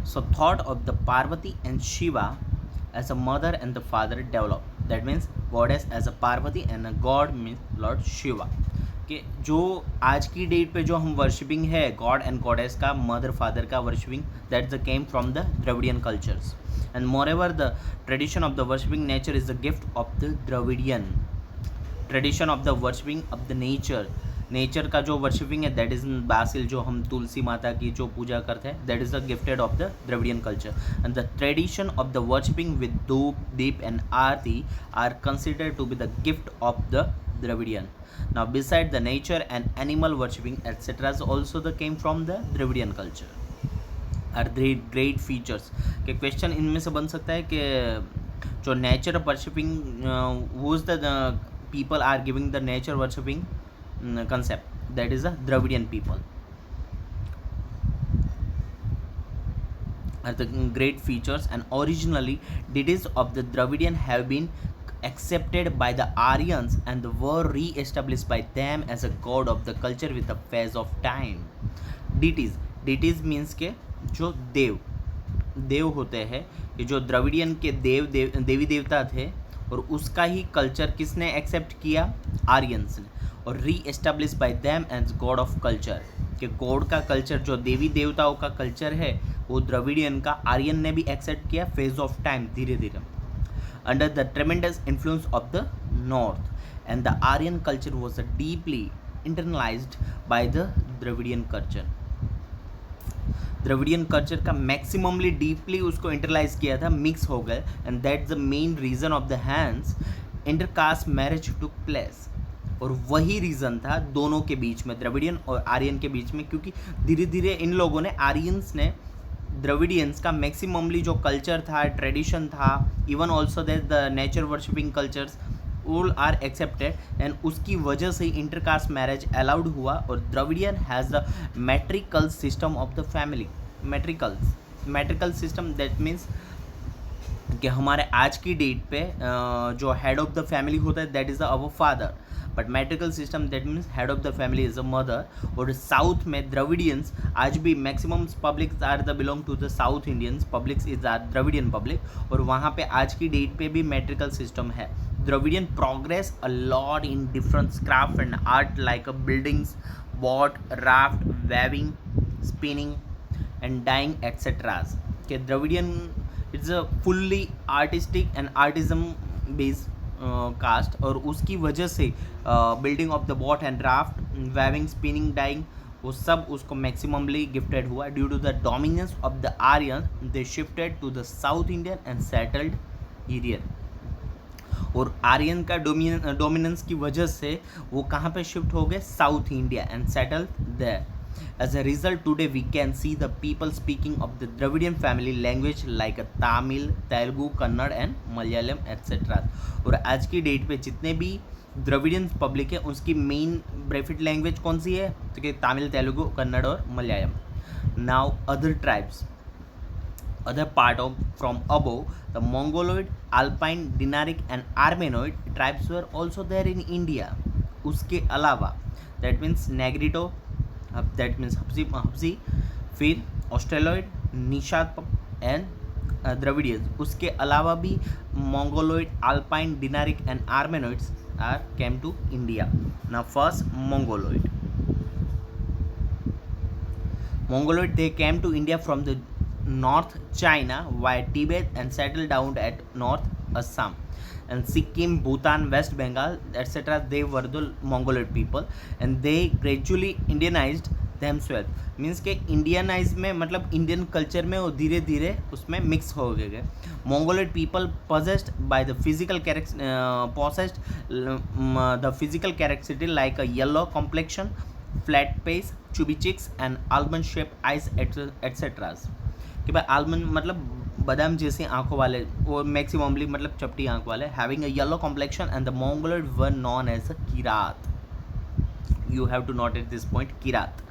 So thought of the Parvati and Shiva as a mother and the father developed. That means goddess as a Parvati and a god means Lord Shiva. कि जो आज की date पे जो हम worshipping है God and goddess का mother father का worshipping that the came from the Dravidian cultures and more ever the tradition of the worshipping nature is the gift of the Dravidian tradition of the worshipping of the nature का जो worshipping है that is Basil जो हम तुलसी माता की जो पूजा करते हैं that is the gifted of the Dravidian culture and the tradition of the worshipping with dhoop deep and aarti are considered to be the gift of the Dravidian. Now, beside the nature and animal worshipping, etc., also the came from the Dravidian culture. Are great features. कि question इनमें से बन सकता है कि जो nature worshipping who's the people are giving the nature worshipping concept, that is the Dravidian people. Are the great features, and originally deities of the Dravidian have been accepted by the Aryans and were re-established by them as a god of the culture with the phase of time. Deities means के जो देव होते हैं कि जो Dravidian के देवी देवता थे और उसका ही कल्चर किसने एक्सेप्ट किया आर्यंस ने और reestablish by them as god of culture कि गॉड का कल्चर जो देवी देवताओं का कल्चर है वो द्रविडियन का आर्यन ने भी एक्सेप्ट किया फेज ऑफ टाइम धीरे धीरे under the tremendous influence of the north and the Aryan culture was deeply internalized by the Dravidian culture. Dravidian culture का मैक्सिममली डीपली उसको इंटरलाइज किया था मिक्स हो गए and that's the main reason of the hence intercaste marriage took place और वही reason था दोनों के बीच में द्रविडियन और आर्यन के बीच में क्योंकि धीरे धीरे इन लोगों ने आर्यंस ने द्रविडियंस का मैक्सिममली जो कल्चर था ट्रेडिशन था even also that the nature worshipping cultures all are accepted and उसकी वजह से इंटरकास्ट मैरिज अलाउड हुआ और Dravidian has the matriarchal system of the family matriarchal system that means कि हमारे आज की डेट पे जो हेड ऑफ द फैमिली होता है that is our father but matriarchal system that means head of the family is a mother और South में द्रविडियंस आज भी maximum publics are the belong to the South Indians publics is are Dravidian public और वहाँ पे आज की date पे भी मैट्रिकल सिस्टम है Dravidian progress a lot in different craft and art like a buildings boat raft weaving spinning and dyeing एक्सेट्राज के Dravidian it's a fully artistic and artisan based caste और उसकी वजह से building of the boat and raft weaving spinning dyeing वो सब उसको maximally gifted हुआ due to the dominance of the Aryan they shifted to the south Indian and settled area और Aryan का डोमिनेंस की वजह से वो कहाँ पे शिफ्ट हो गए south India and settled there As a result, today we can see the people speaking of the Dravidian family language like a Tamil, Telugu, Kannada and Malayalam etc. और आज की डेट पे जितने भी द्रविडियन पब्लिक है उसकी main ब्रेफिट language कौन सी है तो कि तमिल तेलुगु कन्नड़ और Malayalam now other tribes other part of from above the Mongoloid, Alpine, Dinaric and Armenoid tribes were also there in India. उसके अलावा that means Negrito that means हब्सी फिर ऑस्ट्रेलॉइड निशाद एंड द्रविडियंस उसके अलावा भी Mongoloid Alpine Dinaric and Armenoids are came to India ना first Mongoloid they came to India from the North China via Tibet and settled down at North Assam and Sikkim, Bhutan, West Bengal etc. they were the Mongoloid people and they gradually Indianized themselves means के Indianise में मतलब Indian culture में वो धीरे धीरे उसमें mix हो गए Mongoloid people possessed by the physical characteristic like a yellow complexion flat face chubby cheeks and almond shaped eyes etc. कि भाई आलमंड मतलब बादाम जैसी आंखों वाले और मैक्सिममली मतलब चपटी आंख वाले having a yellow complexion and the Mongoloid were known as a Kirat you have to note at this point Kirat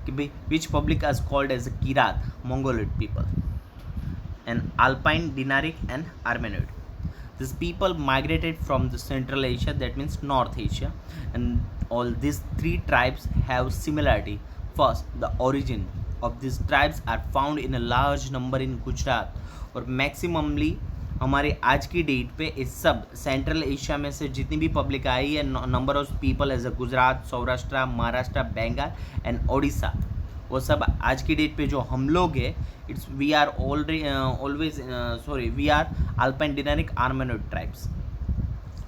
कि भाई which public is called as a Kirat Mongoloid people and Alpine Dinaric and Armenoid this people migrated from the Central Asia that means North Asia and all these three tribes have similarity first the of these tribes are found in a large number in Gujarat. और maximally हमारे आज की date पे इस सब central Asia में से जितनी भी पब्लिक आई है, number of people as a Gujarat, Saurashtra, Maharashtra, Bengal and Odisha, वो सब आज की डेट पे जो हम लोग है, it's we are always we are Alpine Dinaric Armenoid tribes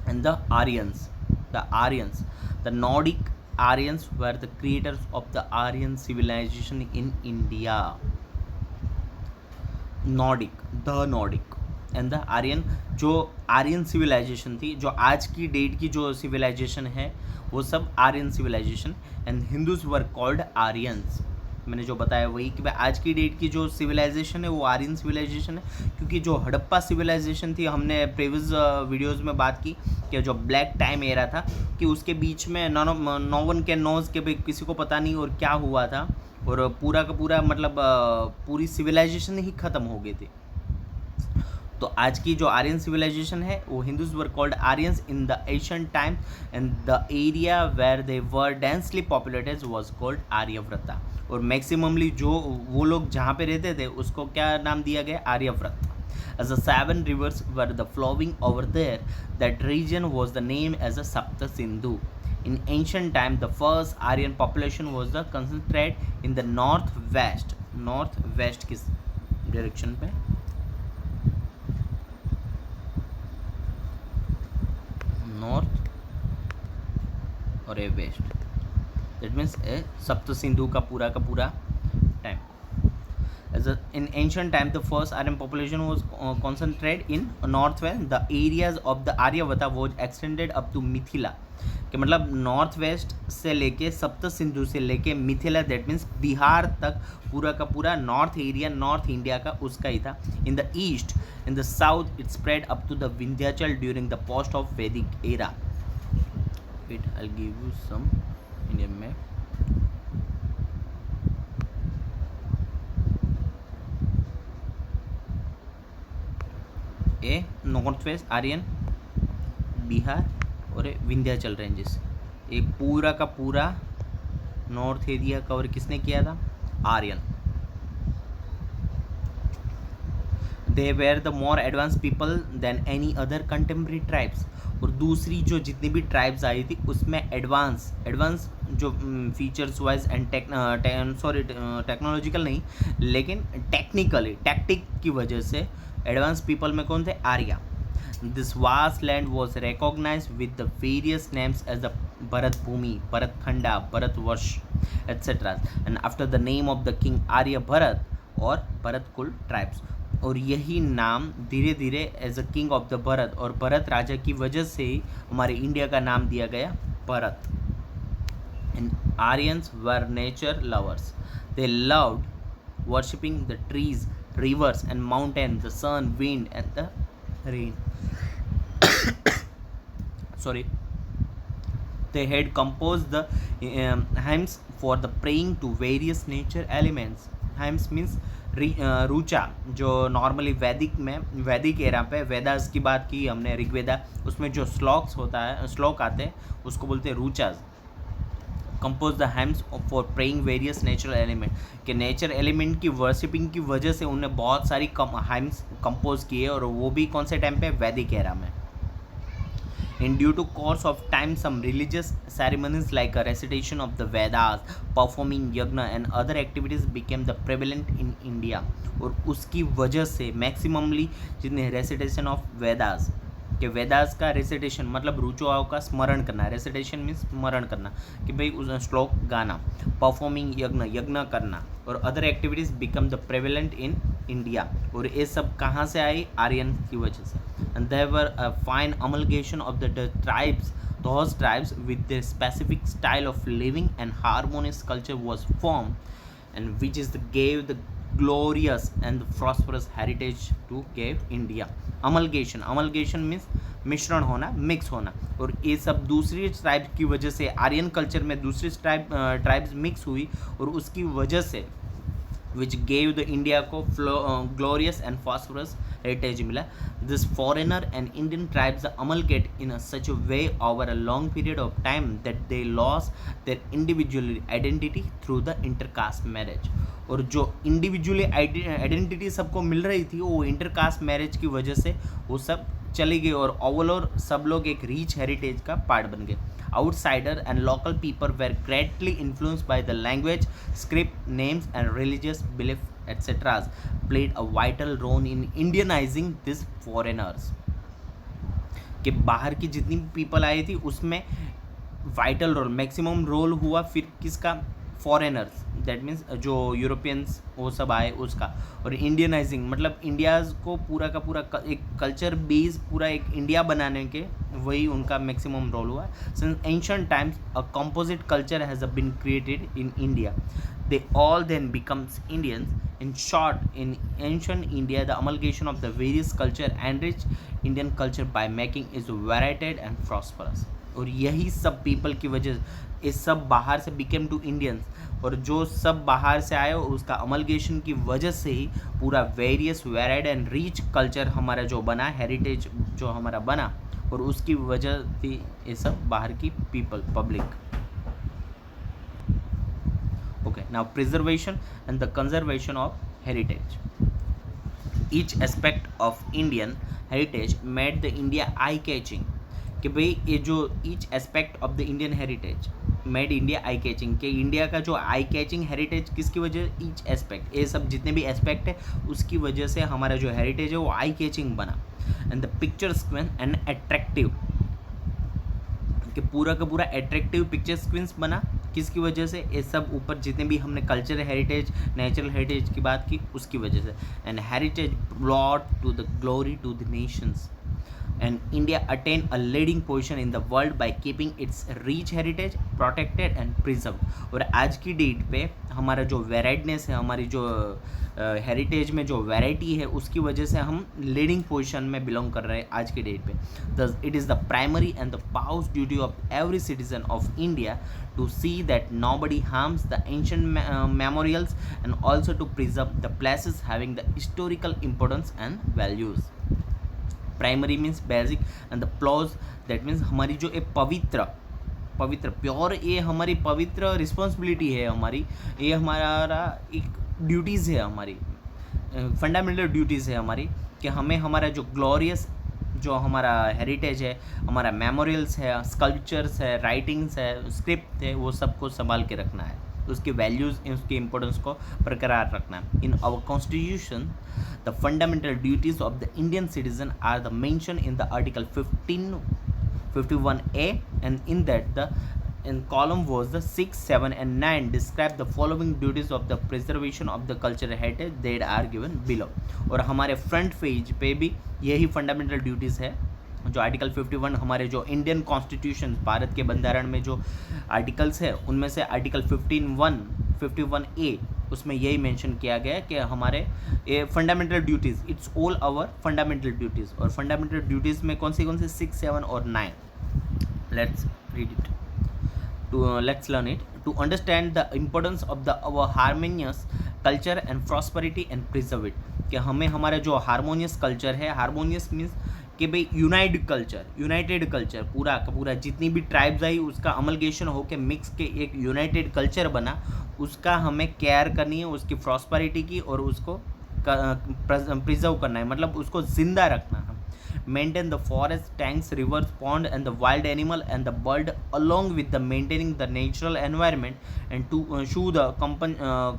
and the Aryans, the Nordic Aryans were the creators of the Aryan civilization in India. Nordic and the Aryan, जो आर्यन सिविलाइजेशन थी, जो आज की डेट की जो civilisation है वो सब Aryan civilisation, and Hindus were called Aryans. मैंने जो बताया वही कि भाई आज की डेट की जो सिविलाइजेशन है वो आर्यन सिविलाइजेशन है, क्योंकि जो हड़प्पा सिविलाइजेशन थी, हमने प्रीवियस वीडियोस में बात की कि जो ब्लैक टाइम एरा था कि उसके बीच में नो वन कैन नोज के भाई किसी को पता नहीं और क्या हुआ था, और पूरा का पूरा मतलब पूरी सिविलाइजेशन ही ख़त्म हो गई थी. तो आज की जो आर्यन सिविलाइजेशन है वो Hindus were called Aryans in the ancient time, and the area where they were densely populated was called Aryavarta. और मैक्सिममली जो वो लोग जहाँ पे रहते थे उसको क्या नाम दिया गया, Aryavrat. As the 7 rivers were the flowing over there, that region was the name as a Sapta Sindhu. In ancient time, the first Aryan population was the concentrated in the northwest. Northwest किस direction पे? North और ए waste. That means सप्त सिंधु का पूरा time. In ancient time, the first Aryan population was concentrated in northwest. The areas of the Aryavata was extended up to Mithila. कि मतलब north west से लेके सप्त सिंधु से लेके मिथिला, दैट मीन्स बिहार तक पूरा का पूरा नॉर्थ एरिया, नॉर्थ इंडिया का उसका ही था. In the east, in the south it spread up to the Vindhyachal during the post of Vedic era. Wait, I will give you some Indian map. A north west Aryan, Bihar और Vindhyachal ranges, एक पूरा का पूरा north area cover किसने किया था, Aryan. They were the more advance people than any other contemporary tribes. और दूसरी जो जितनी भी ट्राइब्स आई थी उसमें एडवांस जो फीचर्स वाइज एंड टेक्नोलॉजिकल नहीं लेकिन टेक्निकली टैक्टिक की वजह से एडवांस पीपल में कौन थे, Arya. This vast land was recognised with the various names as the Bharat Bhumi, Bharatkhanda, Bharatvarsh etcetera, and after the name of the king Arya Bharat और भरतकुल ट्राइब्स. और यही नाम धीरे धीरे as a king of the Bharat और भरत राजा की वजह से ही हमारे इंडिया का नाम दिया गया Bharat. And Aryans were nature lovers. They loved worshipping the trees, rivers and mountains, the sun, wind and the rain. Sorry. They had composed the hymns for the praying to various nature elements. Hymns means Rucha, जो normally वैदिक era पे वेदास की बात की हमने, ऋग्वेदा, उसमें जो श्लोक आते हैं उसको बोलते हैं रुचाज. Compose the hymns for praying various natural element, कि नेचर एलिमेंट की वर्शिपिंग की वजह से उन्हें बहुत सारी हैम्स कंपोज किए, और वो भी कौन से टाइम पे, वैदिक एरा में. In due to course of time some religious ceremonies like a recitation of the Vedas, performing yagya and other activities became the prevalent in India. और उसकी वजह से मैक्सिममली जितने रेसिटेशन ऑफ वेदास, कि वेदास का रेसिटेशन मतलब रुचुआओं का स्मरण करना, रेसिटेशन मीन्स स्मरण करना, कि भाई उस श्लोक गाना, परफॉर्मिंग यज्ञ करना, और other activities become the prevalent in India. और ये सब कहाँ से आई, आर्यन की वजह से. And there were a fine amalgamation of the tribes, those tribes with their specific style of living and harmonious culture was formed, and which is gave the glorious and prosperous heritage to gave India. Amalgamation means मिश्रण होना, mix होना. और ये सब दूसरी tribe की वजह से आर्यन कल्चर में दूसरी ट्राइब्स मिक्स हुई, और उसकी वजह से which gave the India को glorious and phosphorus heritage मिला. This foreigner and Indian tribes amalgate in such a way over a long period of time that they lost their individual identity through the intercaste marriage. और जो individually identity सबको मिल रही थी वो intercaste marriage की वजह से वो सब चली गई और ओवरऑल सब लोग एक रिच हेरिटेज का पार्ट बन गए. Outsider and local people were greatly influenced by the language, script, names, and religious belief, etc. played a vital role in Indianizing these foreigners. कि बाहर की जितनी भी पीपल आई थी उसमें वाइटल रोल, मैक्सिमम रोल हुआ फिर किसका, फॉरेनर्स, दैट मीन्स जो यूरोपियंस वो सब आए उसका. और इंडियनाइजिंग मतलब इंडियाज़ को पूरा का पूरा एक कल्चर बेस पूरा एक इंडिया बनाने के वही उनका मैक्सिमम रोल हुआ. Since ancient times a composite culture has been created in India. They all then becomes Indians. In short, in ancient India, the amalgamation of the various culture enriched Indian culture by making it varied and prosperous. और यही सब people की वजह ये सब बाहर से became to Indians, और जो सब बाहर से आए उसका अमलगेशन की वजह से ही पूरा various varied and rich culture हमारा जो बना, हेरिटेज जो हमारा बना, और उसकी वजह थी ये सब बाहर की people public. Okay, now preservation and the conservation of heritage. Each aspect of Indian heritage made the India eye-catching. कि भाई ये जो each aspect of the Indian heritage made India eye-catching, कि इंडिया का जो eye-catching heritage किसकी वजह, each aspect, ये सब जितने भी aspect है उसकी वजह से हमारा जो heritage है वो eye-catching बना. And the picture screen and attractive, कि पूरा का पूरा अट्रैक्टिव पिक्चर स्क्रीन्स बना किसकी वजह से, ये सब ऊपर जितने भी हमने कल्चर हेरिटेज, नेचुरल हेरिटेज की बात की उसकी वजह से. And heritage brought to the glory to the nations, and India attain a leading position in the world by keeping its rich heritage protected and preserve. और आज की डेट पे हमारा जो वेराइडनेस है, हमारी जो हेरिटेज में जो वैरायटी है उसकी वजह से हम लीडिंग पोजीशन में बिलोंग कर रहे हैं आज की डेट पे. Thus it is the primary and the pious duty of every citizen of India to see that nobody harms the ancient memorials and also to preserve the places having the historical importance and values. Primary means basic and the प्लॉज, that means हमारी जो एक पवित्र pure, ये हमारी पवित्र responsibility है, हमारी ये हमारा एक ड्यूटीज़ है, हमारी फंडामेंटल ड्यूटीज़ है हमारी, कि हमें हमारा जो ग्लोरियस जो हमारा हेरिटेज है, हमारा मेमोरियल्स है, स्कल्पचर्स है, राइटिंग्स है, स्क्रिप्ट है, वो सबको संभाल के रखना है, उसकी वैल्यूज़, उसकी इंपॉर्टेंस को बरकरार रखना है. In our constitution the fundamental duties of the Indian citizen are the mention in the article 51A, and in that the in column was the 6, 7 and 9 describe the following duties of the preservation of the cultural heritage that are given below. और हमारे front page पे भी यही fundamental duties है जो article 51, हमारे जो Indian constitution Bharat के बंधारण में जो आर्टिकल्स है उनमें से आर्टिकल 51A उसमें यही मेंशन किया गया है कि हमारे ये fundamental duties, it's all our fundamental duties. और फंडामेंटल ड्यूटीज़ में कौन से 6, 7 और 9. Let's read it. Let's learn it. To understand the importance of our harmonious culture and prosperity and preserve it. कि हमें हमारा जो हारमोनियस कल्चर है, हारमोनियस मीन्स कि भाई यूनाइटेड कल्चर, पूरा का पूरा जितनी भी ट्राइब्स आई उसका अमलगेशन हो के मिक्स के एक यूनाइटेड कल्चर बना, उसका हमें केयर करनी है, उसकी प्रॉस्पेरिटी की, और उसको प्रिजर्व करना है, मतलब उसको ज़िंदा रखना है. Maintain the forest, tanks, rivers, pond and the wild animal and the bird along with the maintaining the natural environment and to show the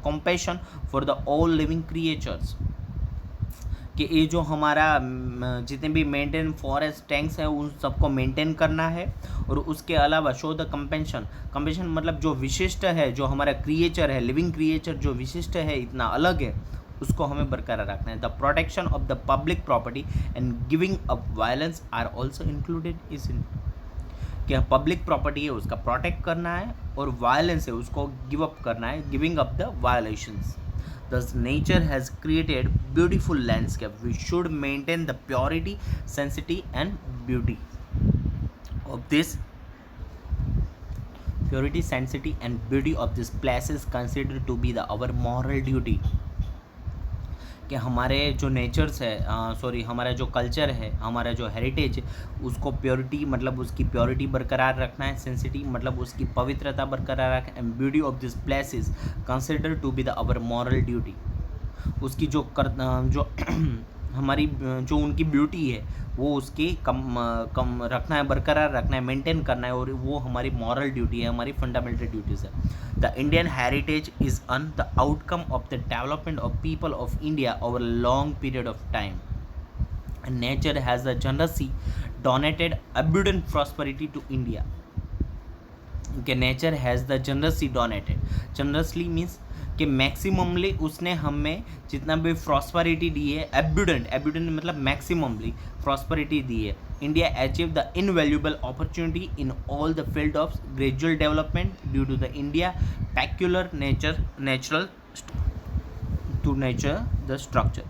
compassion for the all living creatures. कि ये जो हमारा जितने भी मेंटेन फॉरेस्ट टैंक्स हैं उन सबको maintain करना है, और उसके अलावा शो द कंपेंशन मतलब जो विशिष्ट है, जो हमारा क्रिएचर है, लिविंग क्रिएचर जो विशिष्ट है, इतना अलग है, उसको हमें बरकरार रखना है. The protection of the public property and giving up violence are also included is in. क्या पब्लिक प्रॉपर्टी है उसका प्रोटेक्ट करना है, और वायलेंस है उसको गिव अप करना है, giving up the violations. Thus nature has created beautiful landscape. We should maintain the purity, sanctity and beauty of this Purity, sanctity and beauty of this place is considered to be the our moral duty. कि हमारे जो natures है हमारा जो culture है, हमारा जो heritage है, उसको प्योरिटी मतलब उसकी प्योरिटी बरकरार रखना है, सेंसिटी मतलब उसकी पवित्रता बरकरार रखना है, and beauty of this place is consider to be the our moral duty. उसकी जो हमारी जो उनकी ब्यूटी है वो उसकी कम रखना है, बरकरार रखना है, मेंटेन करना है, और वो हमारी मॉरल ड्यूटी है, हमारी फंडामेंटल ड्यूटीज़ है. The Indian heritage is an the outcome of the development of people of India over long period of time. Nature has the generously donated abundant prosperity to India. कि nature has the generously donated, generously means कि maximumly उसने हमें जितना भी prosperity दी है, abundant मतलब maximally prosperity दी है. India achieve the invaluable opportunity in all the field of gradual development due to the India peculiar nature the structure.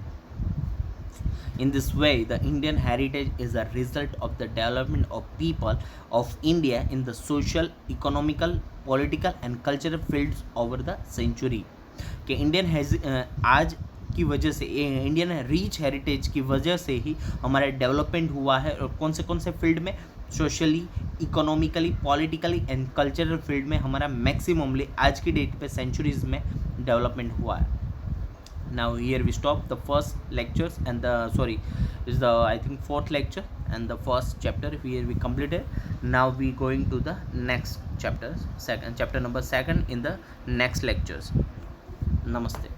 In this way, the Indian heritage is a result of the development of people of India in the social, economical, political and cultural fields over the century. कि Indian आज की वजह से, Indian rich heritage की वजह से ही हमारा development हुआ है. और कौन से फील्ड में? Socially, economically, politically and cultural field में हमारा मैक्सिममली आज की डेट पे सेंचुरीज में डेवलपमेंट हुआ है. Now here we stop the first lectures and is the I think fourth lecture and the first chapter here we completed. Now we going to the next chapter number 2 in the next lectures. Namaste.